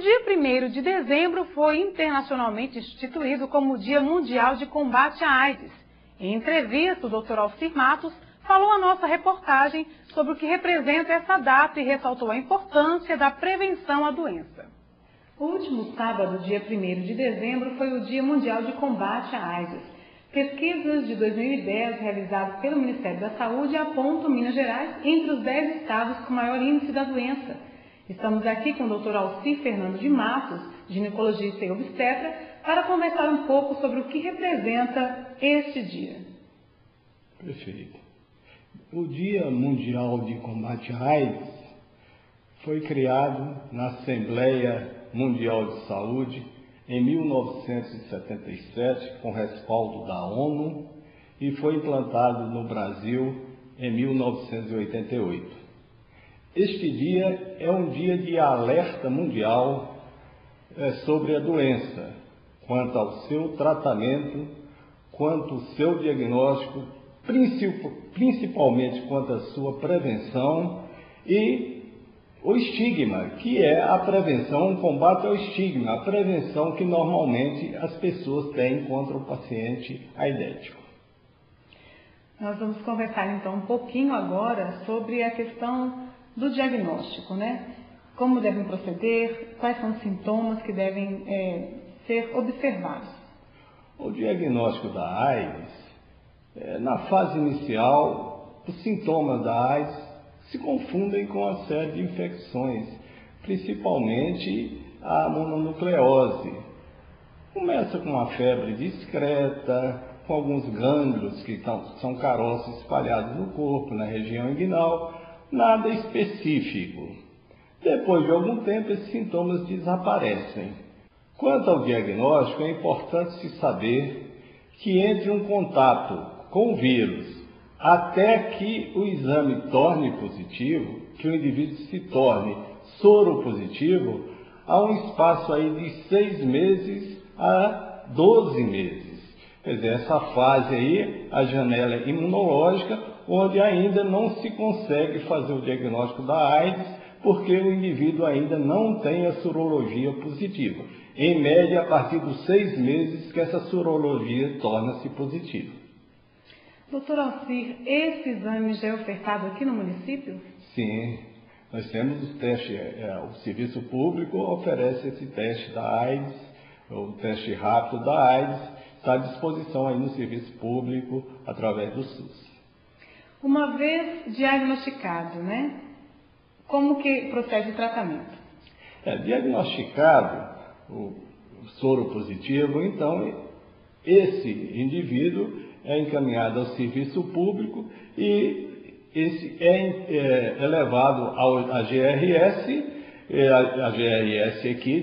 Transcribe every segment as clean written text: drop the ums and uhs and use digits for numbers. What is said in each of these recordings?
dia 1º de dezembro foi internacionalmente instituído como o Dia Mundial de Combate à AIDS. Em entrevista, o Dr. Alcir Matos falou à nossa reportagem sobre o que representa essa data e ressaltou a importância da prevenção à doença. O último sábado, dia 1º de dezembro, foi o Dia Mundial de Combate à AIDS. Pesquisas de 2010 realizadas pelo Ministério da Saúde apontam Minas Gerais entre os 10 estados com maior índice da doença. Estamos aqui com o Dr. Alcir Fernando de Matos, ginecologista e obstetra, para conversar um pouco sobre o que representa este dia. Perfeito. O Dia Mundial de Combate à AIDS foi criado na Assembleia Mundial de Saúde em 1977, com respaldo da ONU, e foi implantado no Brasil em 1988. Este dia é um dia de alerta mundial sobre a doença, quanto ao seu tratamento, quanto ao seu diagnóstico, principalmente quanto à sua prevenção e o estigma, que é a prevenção, o combate ao estigma, a prevenção que normalmente as pessoas têm contra o paciente aidético. Nós vamos conversar então um pouquinho agora sobre a questão do diagnóstico, né? Como devem proceder, quais são os sintomas que devem ser observados. O diagnóstico da AIDS, na fase inicial, os sintomas da AIDS se confundem com a série de infecções, principalmente a mononucleose. Começa com uma febre discreta, com alguns gânglios que são caroços espalhados no corpo, na região inguinal, nada específico. Depois de algum tempo, esses sintomas desaparecem. Quanto ao diagnóstico, é importante se saber que entre um contato com o vírus até que o exame torne positivo, que o indivíduo se torne soropositivo, há um espaço aí de 6 meses a 12 meses. Quer dizer, essa fase aí, a janela imunológica, onde ainda não se consegue fazer o diagnóstico da AIDS, porque o indivíduo ainda não tem a sorologia positiva. Em média, a partir dos 6 meses que essa sorologia torna-se positiva. Doutor Alcir, esse exame já é ofertado aqui no município? Sim, nós temos o teste, o serviço público oferece esse teste da AIDS, o teste rápido da AIDS, está à disposição aí no serviço público através do SUS. Uma vez diagnosticado, né? Como que procede o tratamento? Diagnosticado o soro positivo, então esse indivíduo é encaminhado ao serviço público e esse é levado à GRS. A GRS aqui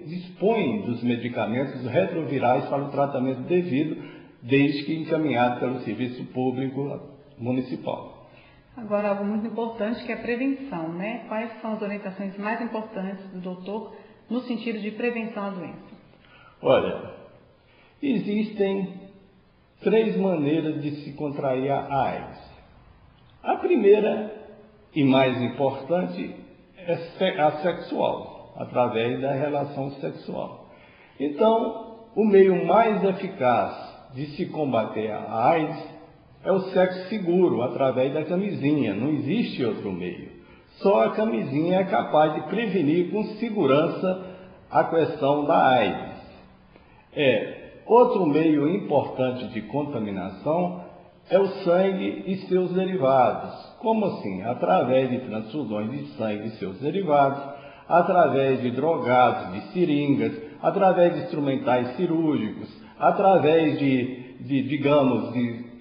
dispõe dos medicamentos retrovirais para o tratamento devido, desde que encaminhado pelo serviço público municipal. Agora, algo muito importante que é a prevenção, né? Quais são as orientações mais importantes do doutor no sentido de prevenção à doença? Olha, existem 3 maneiras de se contrair a AIDS. A primeira e mais importante é a sexual, através da relação sexual. Então, o meio mais eficaz de se combater a AIDS é o sexo seguro, através da camisinha. Não existe outro meio. Só a camisinha é capaz de prevenir com segurança a questão da AIDS. Outro meio importante de contaminação é o sangue e seus derivados. Como assim? Através de transfusões de sangue e seus derivados, através de drogados, de seringas, através de instrumentais cirúrgicos, através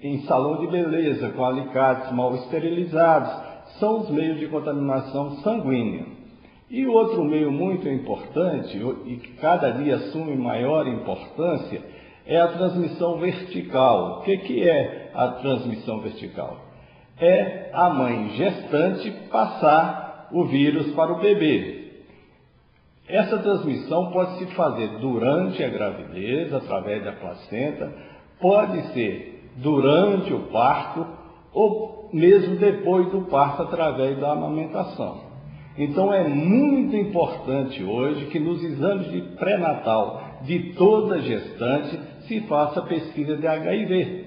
em salão de beleza, com alicates mal esterilizados, são os meios de contaminação sanguínea. E outro meio muito importante, e que cada dia assume maior importância, é a transmissão vertical. O que é a transmissão vertical? É a mãe gestante passar o vírus para o bebê. Essa transmissão pode se fazer durante a gravidez, através da placenta, pode ser durante o parto ou mesmo depois do parto, através da amamentação. Então é muito importante hoje que nos exames de pré-natal de toda gestante se faça pesquisa de HIV.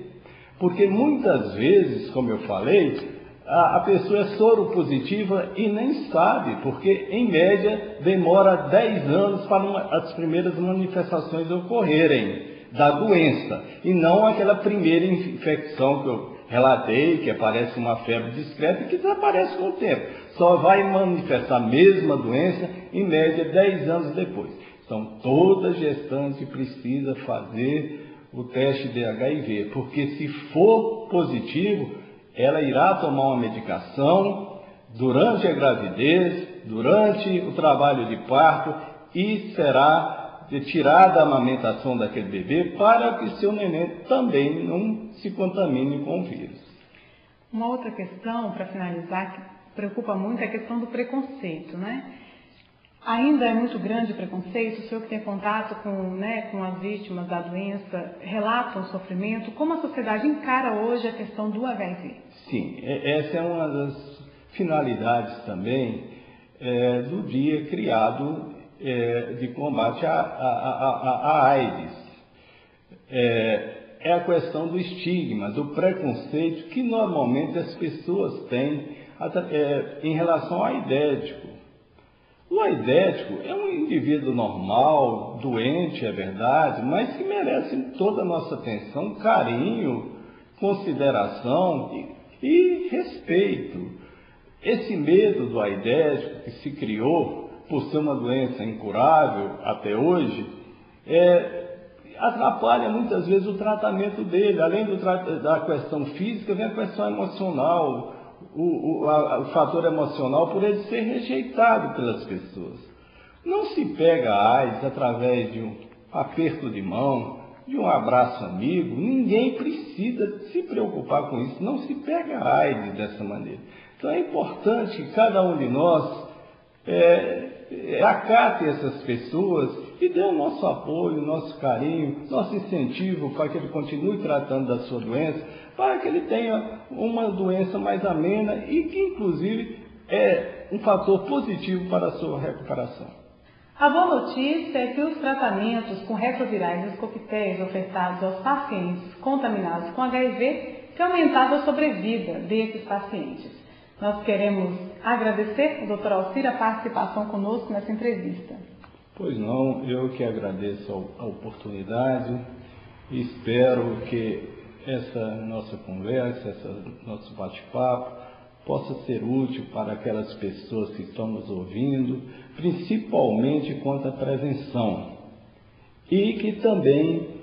Porque muitas vezes, como eu falei, a pessoa é soropositiva e nem sabe, porque em média demora 10 anos para as primeiras manifestações ocorrerem da doença, e não aquela primeira infecção que eu relatei, que aparece uma febre discreta e que desaparece com o tempo. Só vai manifestar a mesma doença em média 10 anos depois. Então toda gestante precisa fazer o teste de HIV, porque se for positivo, ela irá tomar uma medicação durante a gravidez, durante o trabalho de parto, e será tirada a amamentação daquele bebê para que seu neném também não se contamine com o vírus. Uma outra questão, para finalizar, que preocupa muito, é a questão do preconceito, né? Ainda é muito grande o preconceito. O senhor que tem contato com as vítimas da doença, relatam o sofrimento. Como a sociedade encara hoje a questão do HIV? Sim, essa é uma das finalidades também do dia criado de combate à AIDS. É a questão do estigma, do preconceito que normalmente as pessoas têm em relação ao aidético. O aidético é um indivíduo normal, doente, é verdade, mas que merece toda a nossa atenção, carinho, consideração e respeito. Esse medo do aidético que se criou por ser uma doença incurável até hoje, atrapalha muitas vezes o tratamento dele. Além da questão física, vem a questão emocional, o fator emocional por ele ser rejeitado pelas pessoas. Não se pega a AIDS através de um aperto de mão, de um abraço amigo. Ninguém precisa se preocupar com isso. Não se pega a AIDS dessa maneira. Então é importante que cada um de nós acate essas pessoas e dê o nosso apoio, nosso carinho, nosso incentivo para que ele continue tratando da sua doença, para que ele tenha uma doença mais amena e que, inclusive, é um fator positivo para a sua recuperação. A boa notícia é que os tratamentos com retrovirais e os coquetéis ofertados aos pacientes contaminados com HIV têm aumentado a sobrevida desses pacientes. Nós queremos agradecer ao Dr. Alcir a participação conosco nessa entrevista. Pois não, eu que agradeço a oportunidade e espero que essa nossa conversa, esse nosso bate-papo possa ser útil para aquelas pessoas que estão nos ouvindo, principalmente quanto à prevenção, e que também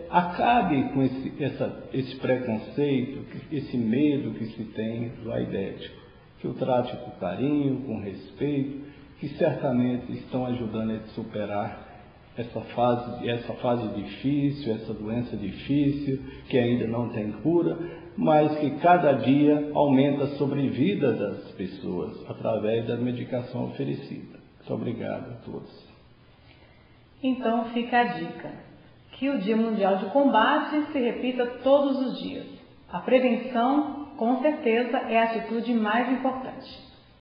acabe com esse preconceito, esse medo que se tem do aidético, que o trate com carinho, com respeito, que certamente estão ajudando a superar essa fase difícil, essa doença difícil, que ainda não tem cura, mas que cada dia aumenta a sobrevida das pessoas através da medicação oferecida. Muito obrigado a todos. Então fica a dica, que o Dia Mundial de Combate se repita todos os dias. A prevenção, com certeza, é a atitude mais importante.